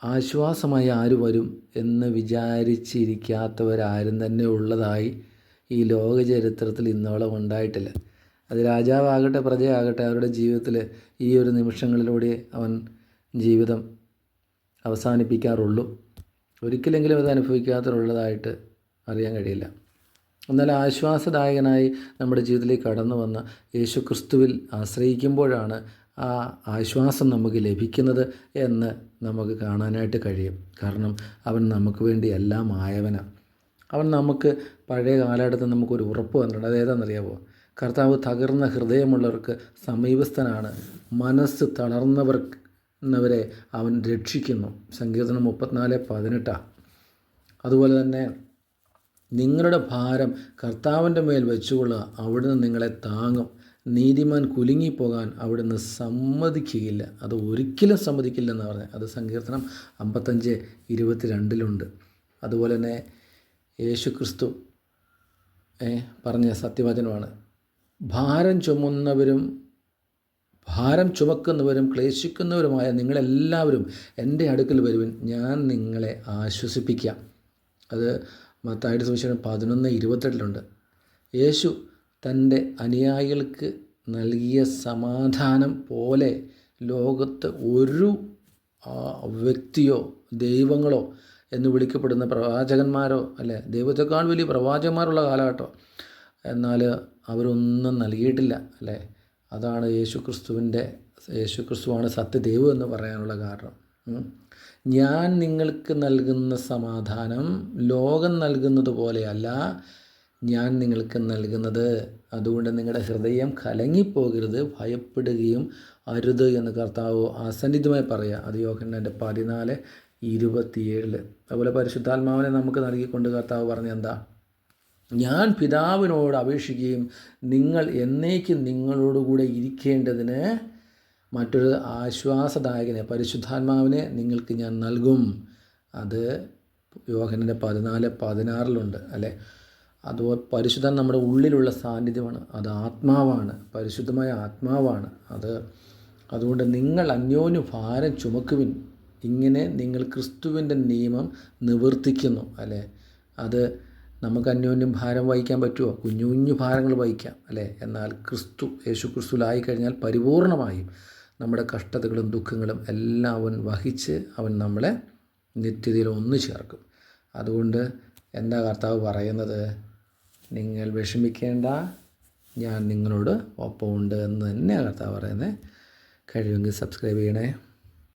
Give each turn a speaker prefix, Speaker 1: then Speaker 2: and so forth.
Speaker 1: ആശ്വാസമായി ആര് വരും എന്ന് വിചാരിച്ചിരിക്കാത്തവരാരും തന്നെ ഉള്ളതായി ഈ ലോക ചരിത്രത്തിൽ ഇന്നോളം ഉണ്ടായിട്ടില്ല. അത് രാജാവാകട്ടെ പ്രജയാകട്ടെ അവരുടെ ജീവിതത്തിൽ ഈ ഒരു നിമിഷങ്ങളിലൂടെ അവൻ ജീവിതം അവസാനിപ്പിക്കാറുള്ളൂ. ഒരിക്കലെങ്കിലും അത് അനുഭവിക്കാത്തവരുള്ളതായിട്ട് അറിയാൻ കഴിയില്ല. എന്നാൽ ആശ്വാസദായകനായി നമ്മുടെ ജീവിതത്തിലേക്ക് കടന്നു വന്ന യേശു ക്രിസ്തുവിൽ ആശ്രയിക്കുമ്പോഴാണ് ആ ആശ്വാസം നമുക്ക് ലഭിക്കുന്നത് എന്ന് നമുക്ക് കാണാനായിട്ട് കഴിയും. കാരണം അവൻ നമുക്ക് വേണ്ടി എല്ലാം ആയവനാണ്. അവൻ നമുക്ക് പഴയ കാലഘട്ടത്തിൽ നമുക്കൊരു ഉറപ്പ് തന്നിട്ടുണ്ട്. അതേതാണെന്നറിയാമോ? കർത്താവ് തകർന്ന ഹൃദയമുള്ളവർക്ക് സമീപസ്ഥനാണ്, മനസ്സ് തളർന്നവരെ അവൻ രക്ഷിക്കുന്നു. സങ്കീർത്തനം 34:18. അതുപോലെ തന്നെ നിങ്ങളുടെ ഭാരം കർത്താവിൻ്റെ മേൽ വെച്ചുകൊള്ളുക, അവിടുന്ന് നിങ്ങളെ താങ്ങും. നീതിമാൻ കുലുങ്ങിപ്പോകാൻ അവിടുന്ന് സമ്മതിക്കുകയില്ല, അത് ഒരിക്കലും സമ്മതിക്കില്ലെന്ന് പറഞ്ഞത്. അത് സങ്കീർത്തനം 55:22 അതുപോലെ തന്നെ യേശു ക്രിസ്തു പറഞ്ഞ സത്യവചനമാണ്, ഭാരം ചുമക്കുന്നവരും ക്ലേശിക്കുന്നവരുമായ നിങ്ങളെല്ലാവരും എൻ്റെ അടുക്കൽ വരുവിൻ, ഞാൻ നിങ്ങളെ ആശ്വസിപ്പിക്കാം. അത് മത്തായിയുടെ സുവിശേഷം 11:28 യേശു തൻ്റെ അനുയായികൾക്ക് നൽകിയ സമാധാനം പോലെ ലോകത്ത് ഒരു വ്യക്തിയോ ദൈവങ്ങളോ എന്ന് വിളിക്കപ്പെടുന്ന പ്രവാചകന്മാരോ അല്ലെ ദൈവത്തെക്കാൾ വലിയ പ്രവാചകന്മാരുള്ള കാലഘട്ടം, എന്നാൽ അവരൊന്നും നൽകിയിട്ടില്ല അല്ലേ. അതാണ് യേശുക്രിസ്തുവാണ് സത്യദൈവം എന്ന് പറയാനുള്ള കാരണം. ഞാൻ നിങ്ങൾക്ക് നൽകുന്ന സമാധാനം ലോകം നൽകുന്നത് പോലെയല്ല ഞാൻ നിങ്ങൾക്ക് നൽകുന്നത്, അതുകൊണ്ട് നിങ്ങളുടെ ഹൃദയം കലങ്ങിപ്പോകരുത്, ഭയപ്പെടുകയും അരുത് എന്ന് കർത്താവ് അസന്നിഗ്ധമായി പറയുക. അത് യോഹന്നാൻ്റെ 14:27. അതുപോലെ പരിശുദ്ധാത്മാവിനെ നമുക്ക് നൽകിക്കൊണ്ട് കർത്താവ് പറഞ്ഞ എന്താ? ഞാൻ പിതാവിനോട് അപേക്ഷിക്കുകയും നിങ്ങൾ എന്നേക്കും നിങ്ങളോടുകൂടെ ഇരിക്കേണ്ടതിന് മറ്റൊരു ആശ്വാസദായകനെ പരിശുദ്ധാത്മാവിനെ നിങ്ങൾക്ക് ഞാൻ നൽകും. അത് യോഹന്നാൻ്റെ 14:16 അല്ലേ. അതുപോലെ പരിശുദ്ധൻ നമ്മുടെ ഉള്ളിലുള്ള സാന്നിധ്യമാണ്, അത് ആത്മാവാണ്, പരിശുദ്ധമായ ആത്മാവാണ്. അതുകൊണ്ട് നിങ്ങൾ അന്യോന്യം ഭാരം ചുമക്കുവിൻ, ഇങ്ങനെ നിങ്ങൾ ക്രിസ്തുവിൻ്റെ നിയമം നിവർത്തിക്കുന്നു അല്ലേ. അത് നമുക്ക് അന്യോന്യം ഭാരം വഹിക്കാൻ പറ്റുമോ? കുഞ്ഞു കുഞ്ഞു ഭാരങ്ങൾ വഹിക്കാം അല്ലേ. എന്നാൽ യേശു ക്രിസ്തുവിലായിക്കഴിഞ്ഞാൽ പരിപൂർണമായും നമ്മുടെ കഷ്ടതകളും ദുഃഖങ്ങളും എല്ലാം അവൻ വഹിച്ച് അവൻ നമ്മളെ നിത്യതയിൽ ഒന്നു ചേർക്കും. അതുകൊണ്ട് എന്താ കർത്താവ് പറയുന്നത്? നിങ്ങൾ വിഷമിക്കേണ്ട, ഞാൻ നിങ്ങളോട് ഒപ്പമുണ്ട് എന്ന് തന്നെയാണ് കർത്താവ് പറയുന്നത്. കഴിയുമെങ്കിൽ സബ്സ്ക്രൈബ് ചെയ്യണേ.